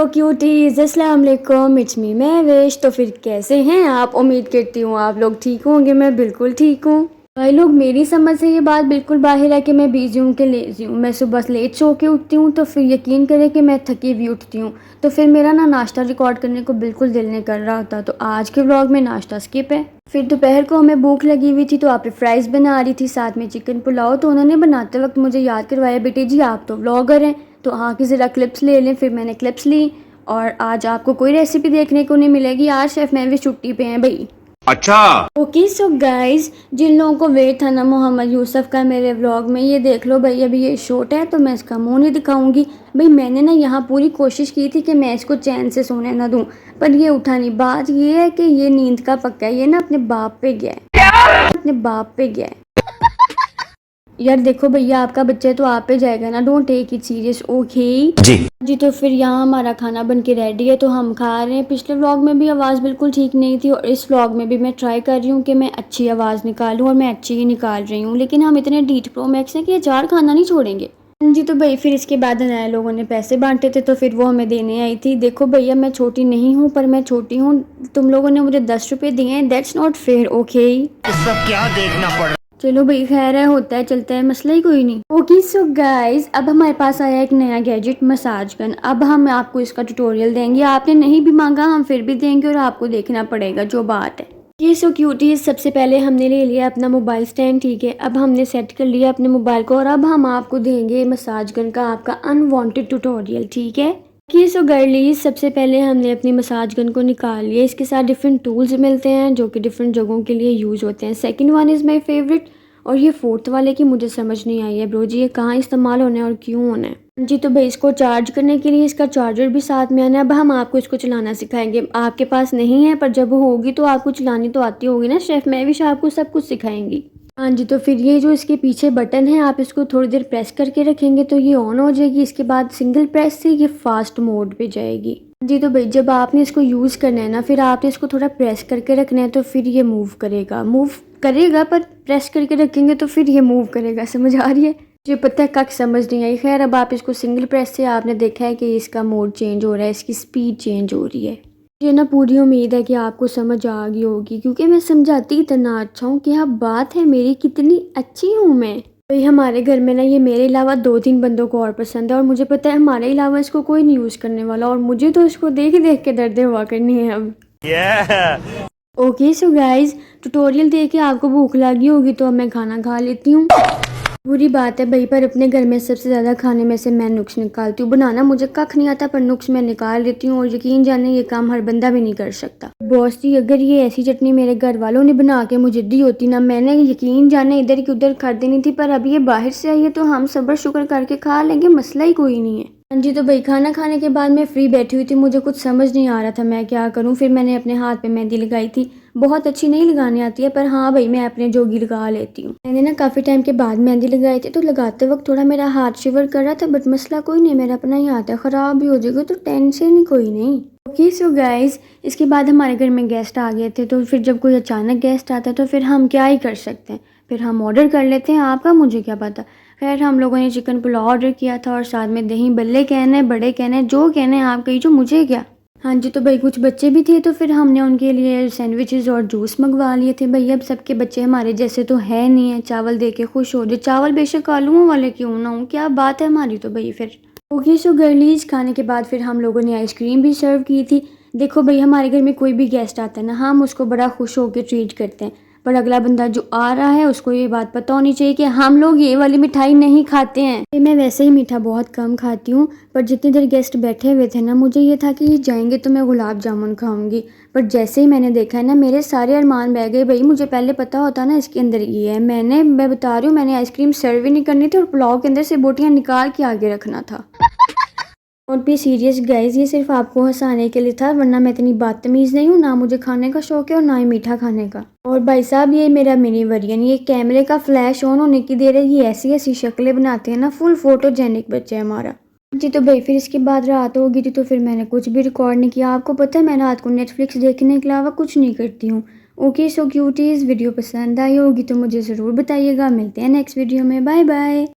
Hello cuties, अस्सलाम वालेकुम, it's me Mahwish. तो फिर कैसे हैं आप? उम्मीद करती हूँ आप लोग ठीक होंगे। मैं बिल्कुल ठीक हूँ भाई लोग। मेरी समझ से ये बात बिल्कुल बाहर है कि मैं बिजी हूँ कि लेजी हूँ। मैं सुबह लेट सो के उठती हूँ तो फिर यकीन करें कि मैं थकी भी उठती हूँ। तो फिर मेरा ना नाश्ता रिकॉर्ड करने को बिल्कुल दिल नहीं कर रहा होता। तो आज के व्लॉग में नाश्ता स्किप है। फिर दोपहर को हमें भूख लगी हुई थी तो आप फ्राइज़ बना रही थी, साथ में चिकन पुलाव। तो उन्होंने बनाते वक्त मुझे याद करवाया, बेटे जी आप तो व्लॉगर हैं तो आके ज़रा क्लिप्स ले लें। फिर मैंने क्लिप्स ली और आज आपको कोई रेसिपी देखने को नहीं मिलेगी। आज शेफ़ मैं भी छुट्टी पे हैं भाई। अच्छा। ओके सो गाइज, जिन लोगों को वेट था ना मोहम्मद यूसुफ का मेरे व्लॉग में, ये देख लो भाई। अभी ये शॉर्ट है तो मैं इसका मुंह नहीं दिखाऊंगी भाई। मैंने ना यहाँ पूरी कोशिश की थी कि मैं इसको चैन से सोने ना दूँ, पर ये उठा नहीं। बात ये है कि ये नींद का पक्का है। ये ना अपने बाप पे गया है, अपने बाप पे गया है। यार देखो भैया, आपका बच्चा तो आप पे जाएगा ना, don't take it serious, okay जी। जी। तो फिर यहाँ हमारा खाना बन के रेडी है तो हम खा रहे हैं। पिछले व्लॉग में भी आवाज़ बिल्कुल ठीक नहीं थी और इस व्लॉग में भी मैं ट्राई कर रही हूँ कि मैं अच्छी आवाज़ निकालूँ और मैं अच्छी ही निकाल रही हूँ। लेकिन हम इतने डीट प्रो मैक्स हैं कि अचार खाना नहीं छोड़ेंगे जी। तो भाई फिर इसके बाद नए लोगों ने पैसे बांटे थे तो फिर वो हमें देने आई थी। देखो भैया, मैं छोटी नहीं हूँ पर मैं छोटी हूँ। तुम लोगों ने मुझे 10 रुपये दिए हैं, दैट्स नॉट फेयर, ओके। सब क्या देखना पड़। चलो भाई खैर है, होता है, चलता है, मसला ही कोई नहीं। ओके सो गाइज, अब हमारे पास आया एक नया गैजेट, मसाज गन। अब हम आपको इसका ट्यूटोरियल देंगे। आपने नहीं भी मांगा हम फिर भी देंगे और आपको देखना पड़ेगा जो बात है। ये सो क्यूटीज, सबसे पहले हमने ले लिया अपना मोबाइल स्टैंड, ठीक है। अब हमने सेट कर लिया अपने मोबाइल को और अब हम आपको देंगे मसाज गन का आपका अनवांटेड ट्यूटोरियल, ठीक है। कि सो गर्लीज, सबसे पहले हमने अपनी मसाज गन को निकाल लिया। इसके साथ डिफरेंट टूल्स मिलते हैं जो कि डिफरेंट जगहों के लिए यूज़ होते हैं। Second one is my favourite और ये फोर्थ वाले की मुझे समझ नहीं आई है ब्रो जी, ये कहाँ इस्तेमाल होना है और क्यों होना है जी। तो भाई इसको चार्ज करने के लिए इसका चार्जर भी साथ में आना है। अब हम आपको इसको चलाना सिखाएंगे। आपके पास नहीं है पर जब होगी तो आपको चलानी तो आती होगी ना शेफ़ महविश, आपको सब कुछ सिखाएंगी। हाँ जी। तो फिर ये जो इसके पीछे बटन है आप इसको थोड़ी देर प्रेस करके रखेंगे तो ये ऑन हो जाएगी। इसके बाद सिंगल प्रेस से ये फास्ट मोड पे जाएगी जी। तो भाई जब आपने इसको यूज़ करना है ना, फिर आपने इसको थोड़ा प्रेस करके रखना है तो फिर ये मूव करेगा पर प्रेस करके रखेंगे तो फिर ये मूव करेगा। समझ आ रही है? मुझे पता है कक समझ नहीं आई। खैर अब आप इसको सिंगल प्रेस से आपने देखा है कि इसका मोड चेंज हो रहा है, इसकी स्पीड चेंज हो रही है। मुझे ना पूरी उम्मीद है कि आपको समझ आ गई होगी क्योंकि मैं समझाती इतना अच्छा हूँ कि हाँ बात है मेरी कितनी अच्छी हूँ मैं। भाई हमारे घर में ना ये मेरे अलावा 2-3 बंदों को और पसंद है और मुझे पता है हमारे अलावा इसको कोई नहीं यूज़ करने वाला और मुझे तो इसको देख देख के दर्द हुआ करनी है अब। ओके सो गाइज, ट्यूटोरियल देख के आपको भूख लगी होगी तो अब मैं खाना खा लेती हूँ। बुरी बात है भाई, पर अपने घर में सबसे ज़्यादा खाने में से मैं नुक्स निकालती हूँ। बनाना मुझे कख नहीं आता पर नुक्स मैं निकाल लेती हूँ और यकीन जाने ये काम हर बंदा भी नहीं कर सकता। बॉस जी, अगर ये ऐसी चटनी मेरे घर वालों ने बना के मुझे दी होती ना, मैंने यकीन जाने इधर की उधर कर देनी थी। पर अब ये बाहर से आई है तो हम सब्र शुक्र करके खा लेंगे, मसला ही कोई नहीं है। हाँ जी। तो भाई खाना खाने के बाद मैं फ्री बैठी हुई थी, मुझे कुछ समझ नहीं आ रहा था मैं क्या करूँ। फिर मैंने अपने हाथ पे मेहंदी लगाई थी। बहुत अच्छी नहीं लगाने आती है पर हाँ भाई मैं अपने जोगी लगा लेती हूँ। मैंने ना काफ़ी टाइम के बाद मेहंदी लगाई थी तो लगाते वक्त थोड़ा मेरा हाथ शिवर कर रहा था, बट मसला कोई नहीं, मेरा अपना ही हाथ है, ख़राब भी हो जाएगा तो टेंशन ही कोई नहीं। ओके सो गाइज, इसके बाद हमारे घर में गेस्ट आ गए थे तो फिर जब कोई अचानक गेस्ट आता है तो फिर हम क्या ही कर सकते हैं, फिर हम ऑर्डर कर लेते हैं। आपका मुझे क्या पता। खैर हम लोगों ने चिकन पुलाव ऑर्डर किया था और साथ में दही बल्ले कहने बड़े कहने जो कहने आप कही, जो मुझे क्या। हाँ जी। तो भाई कुछ बच्चे भी थे तो फिर हमने उनके लिए सैंडविचेस और जूस मंगवा लिए थे। भाई अब सबके बच्चे हमारे जैसे तो है नहीं है, चावल दे के खुश हो जाए। चावल बेशक आलूओं वाले क्यों ना हो, क्या बात है हमारी। तो भाई फिर ओके सो गर्लीज, खाने के बाद फिर हम लोगों ने आइसक्रीम भी सर्व की थी। देखो भाई हमारे घर में कोई भी गेस्ट आता है ना, हम उसको बड़ा खुश होकर ट्रीट करते हैं, पर अगला बंदा जो आ रहा है उसको ये बात पता होनी चाहिए कि हम लोग ये वाली मिठाई नहीं खाते हैं। मैं वैसे ही मीठा बहुत कम खाती हूँ, पर जितनी देर गेस्ट बैठे हुए थे ना, मुझे ये था कि ये जाएंगे तो मैं गुलाब जामुन खाऊंगी। पर जैसे ही मैंने देखा है ना, मेरे सारे अरमान बह गए। भाई मुझे पहले पता होता ना इसके अंदर ये है, मैं बता रही हूँ, मैंने आइसक्रीम सर्व ही नहीं करनी थी और पुलाव के अंदर से बोटियाँ निकाल के आगे रखना था। और भी सीरियस गाइज, ये सिर्फ आपको हंसाने के लिए था, वरना मैं इतनी बदतमीज़ नहीं हूँ। ना मुझे खाने का शौक है और ना ही मीठा खाने का। और भाई साहब ये मेरा मिनी वर्जन, ये कैमरे का फ्लैश ऑन होने की देर है, ये ऐसी ऐसी शक्लें बनाते हैं ना, फुल फोटोजेनिक बच्चे हमारा जी। तो भाई फिर इसके बाद रात हो गई थी तो फिर मैंने कुछ भी रिकॉर्ड नहीं किया। आपको पता है मैं रात को नेटफ्लिक्स देखने के अलावा कुछ नहीं करती हूँ। ओके सो क्यूटीज़, वीडियो पसंद आई होगी तो मुझे ज़रूर बताइएगा। मिलते हैं नेक्स्ट वीडियो में, बाय बाय।